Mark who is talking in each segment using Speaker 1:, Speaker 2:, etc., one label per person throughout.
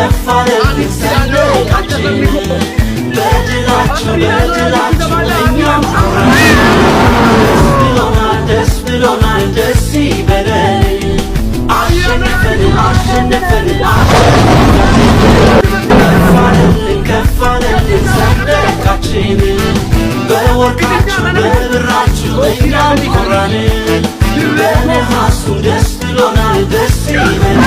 Speaker 1: ከፋለልን ሰንደቃችን በድላቸው እኛም ኮራን ደስ ብሎናል ደስ ይበለን አሸነፈን ከፋለልን ሰንደቃችን በወርቃችሁ በብራችሁ እኛም ኮራን በነሐሱ ደስ ብሎናል ደስ ይበለን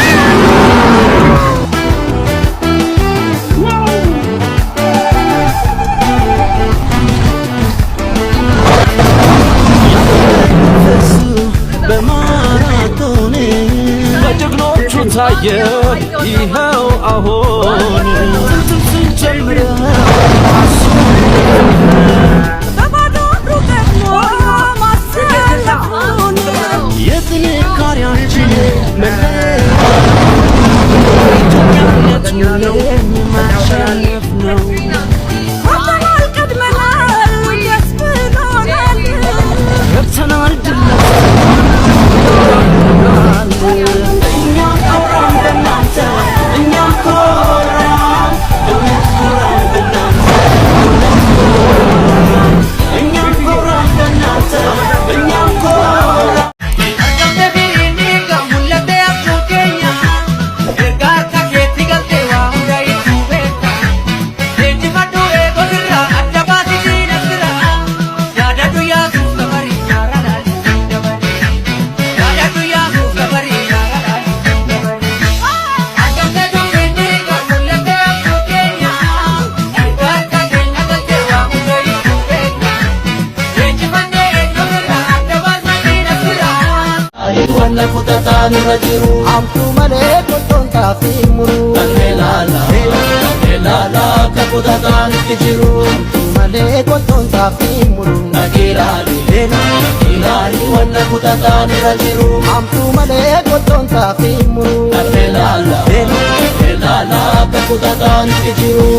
Speaker 1: በማራቶን በጀግኖቹ ታየ ይኸው አሁን ስንጀምረው በባዶ እግሩ ደግሞ ማሰለፉን የጥንካሬያችን መለያ ኢትዮጵያነቱን ማሸነፍ ነው። ገብተናል እኛም ኮራን በእናንተ እኛም ኮራን እውነት ኮራን በእናንተ እኛም ኮራን በእናንተ እኛም ኮራን Kutatan rajiru amtu male koton tafimuru Nagilala kakutatan kijiru amtu male koton tafimuru Nagilali wala kutatan rajiru amtu male koton tafimuru Nagilala kakutatan kijiru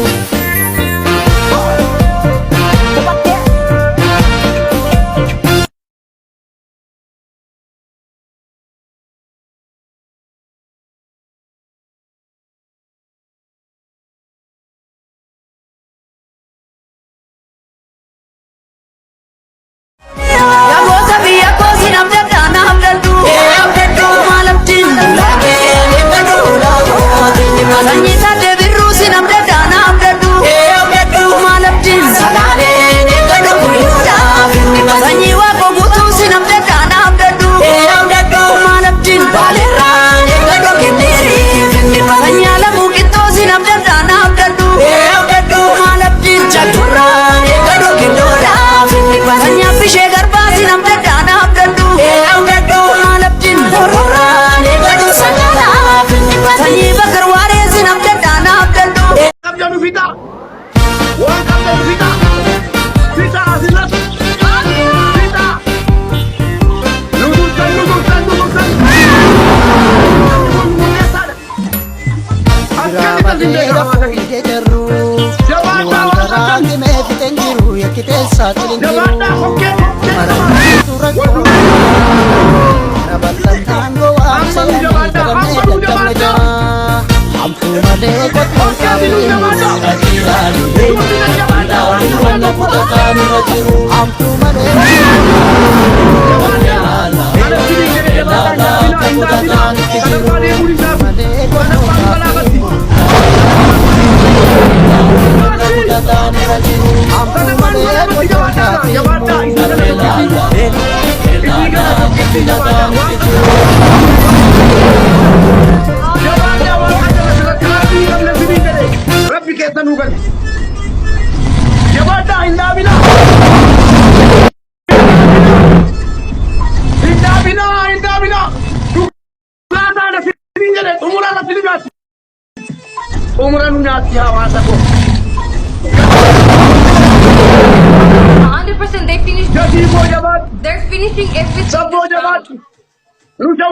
Speaker 2: They're finishing everything.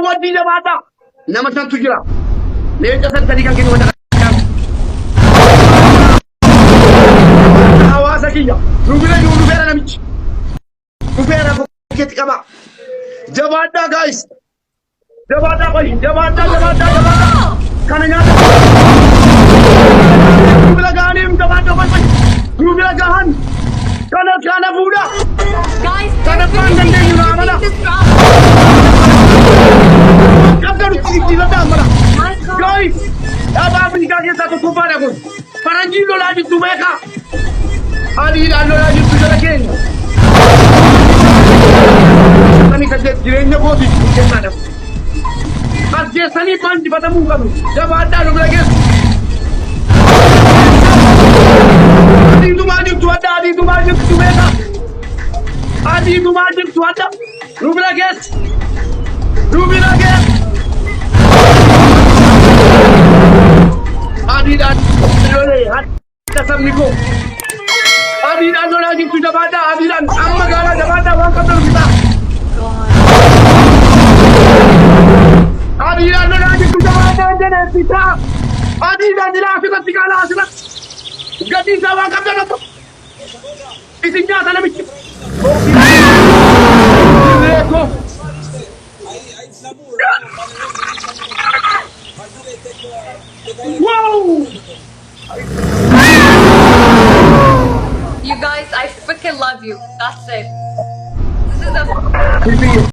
Speaker 3: Waddi jabaata nama santu jira leenca san sadi kan kennu wanda hawaasa kiyya rubira juu beera namichi beera kokkeetti qaba jabaadhaa guys jabaadhaa qoy jabaadhaa kana nyaata. Bila gaaniim jabaadha qofa. Bila gahan. Kana fuudha.
Speaker 2: Guys,
Speaker 3: Kana
Speaker 2: they're
Speaker 3: paan dandeenyu
Speaker 2: finishing
Speaker 3: raamana.
Speaker 2: everything this round.
Speaker 3: Kabda nuti dhamara.
Speaker 2: My God.
Speaker 3: Guys, dhaaba Afrikaa keessaa tokko faadha kun. Faranjiin lolaa jirtu beekaa. Adiidhaan lolaa jirtu jala keenya. Ani kan jireenya kooti kennaadha. As geessanii maan dibatamuu qabu. Jabaadhaa nu bira geessu. Adiitumaa jirtu adda adiitumaa jirtu beekaa. Adiitumaa jirtu adda nu bira geessu. Nu bira geessu. Adiidhaan lolee hadda sabni koo. Adiidhaan lolaa jirtu jabaadhaa adiidhaan amma gaalaa jabaadhaa waan qabda nufisaa. Adiidhaan lolaa jirtu jabaadhaa jedheessisaa. Adiidhaan jira asirratti gaalaa asirratti. Gatii isaa waan qabda nutu. Isin nyaata namichi. Reekoo. Wow!
Speaker 2: You guys, I freaking love you. That's it. This is a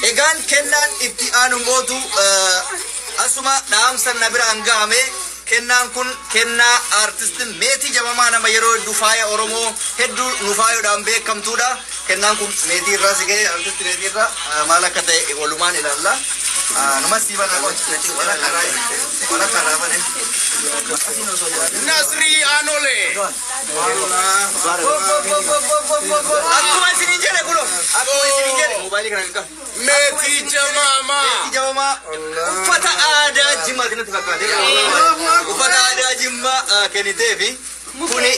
Speaker 4: Egaan kennaan itti aanu mootu asuma dhaamsan na bira hangahame kennaan kun kennaa artistiin meetii jabamaa nama yeroo hedduu faaya Oromoo hedduu nu faayuudhaan beekamtuudha. Kennaan kun meetii irraa si ga'e artistii meetii irraa maal akka ta'e walumaan ilaalla. Numa Steven Akonchi wala karaa bane.
Speaker 3: Nasri Anole.
Speaker 4: Akkuma isin jedhe kulo. Akkuma isin jedhe mobaayilii kana kan.
Speaker 3: Meetii Jamama.
Speaker 4: Jawama uffata aadaa Jimmaa kanatti fakkaate. Uffata aadaa Jimmaa kenniteefi kuni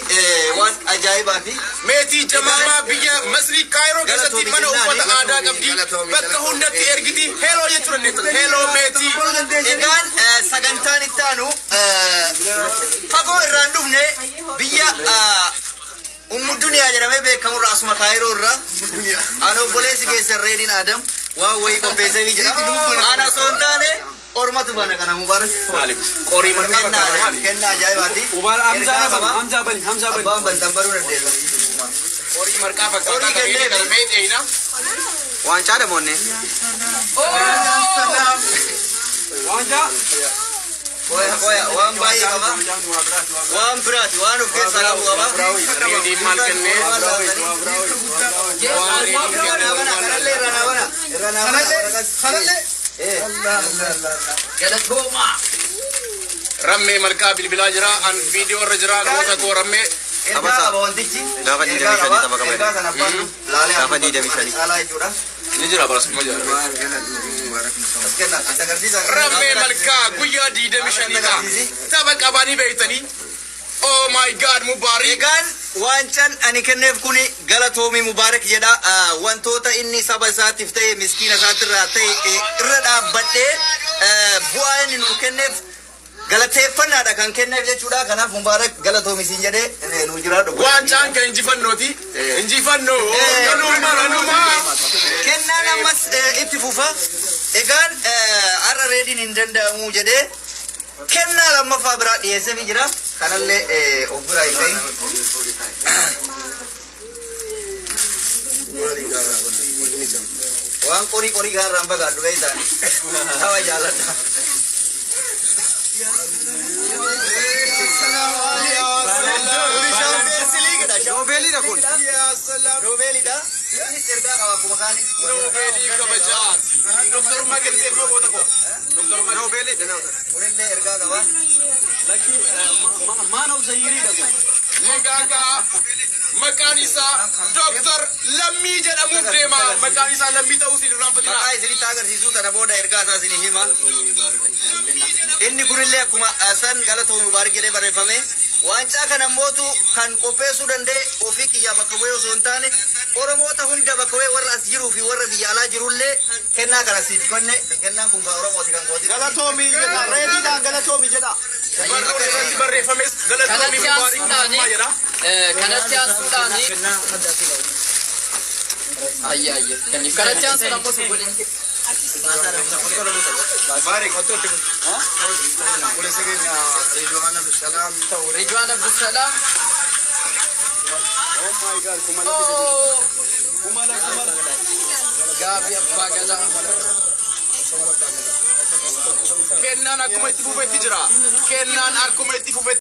Speaker 4: waan ajaa'ibaati.
Speaker 3: Meetii Jamama biyya Masrii Kaayiroo keessatti mana uffata aadaa qabdi. Bakka hundatti ergiti. Heloo jechuudha dandeessa. Heloo meetii.
Speaker 4: Egaan sagantaan itti aanu fagoo irraan dhufne biyya Duniyaa jedhamee beekamurraa asuma Kaayiroo irraa ana obboleessi keessa Reediin Adam waan wayii qopheessee jira. Ana osoo hin taane ormatu bana kana Mubaarak.
Speaker 3: Qorii marqaa
Speaker 4: kennaa ajaa'ibaati.
Speaker 5: Hamza Bani.
Speaker 4: Abbaan bantan baruu dandeessa.
Speaker 3: qorii marqaa fakkaata ta'ee kana meeteena.
Speaker 4: Waan caada moonne. Koya waan baay'ee qaba. Waan biraati waan of keessaa qabu qaba.
Speaker 3: Reediin maal kennee? Rammee malkaa bilbilaa jira. An viidiyoo irra jira. Namoota koo rammee.
Speaker 4: Gaafa diidamii shanii
Speaker 3: Ni jira barasuma jira. Rammee malkaa guyyaa Waggaa diidami shaniidha. Tapha qabanii beeytanii. Oh my God, Mubaarak.
Speaker 4: Egaan waancaan ani kenneef kuni galatoomii Mubaarak jedha. Wantoota inni saba isaatiif ta'e miskiina isaatirraa ta'e irra dhaabbadhee bu'aa inni nu kenneef galateeffannaadha kan kenneef jechuudha. Kanaaf Mubaarak galatoomi siin jedhee nu jiraadhu.
Speaker 3: Waancaan kan injifannooti. Injifannoo.
Speaker 4: Kennaan ammas itti fufa. Egaan har'a reediin hin danda'amu jedhee kennaa lammaffaa biraa dhiyeessee jira. Kanallee of biraa hin ta'in. Waan qorii gaarraan fagaadhu beektaan. Hawa jaalladha. Robeelidha kun. Robeelidha. Innis ergaa qaba akkuma kaanii.
Speaker 3: Robeelii kabajaat. Doktorummaa kennisee fi goota koo. Robeelidha.
Speaker 4: Kunillee ergaa qaba.
Speaker 5: Maanaaf zayyiriidha kun.
Speaker 3: Maqaan isaa Dr. Lammii jedhamuuf deema. Maqaan isaa Lammii ta'uu siin irraanfatina.
Speaker 4: Maqaa isinitti agarsiisuu tana booda ergaa isaa isinii hima. Inni kunillee akkuma san galatoomi Mubaarak jedhee barreeffame. Waancaa kana mootu kan qopheessuu danda'e ofii kiyyaa bakka bu'ee osoo hin taane Oromoota hunda bakka bu'ee warra as jiruu fi warra biyya alaa jirullee kennaa kana siif kenne. Kennaan kun kan Oromooti kan kooti.
Speaker 5: Galatoomi jedha. Reediidhaan galatoomi jedha.
Speaker 3: Barreeffames galatoomi Mubaarak jedha.
Speaker 2: Kanatti aansuudhaani. Ayyaayye. Kanatti aansuudhaan immoo subbuliin.
Speaker 3: Mubaarak otootti kun.
Speaker 2: Ridwaan Abdusalaam.
Speaker 5: Oh my God, kumala.
Speaker 2: Oh.
Speaker 5: Kumala.
Speaker 2: Gaabii abbaa galaa.
Speaker 3: Kennaan akkuma itti fufetti jira. Kennaan akkuma itti fufetti.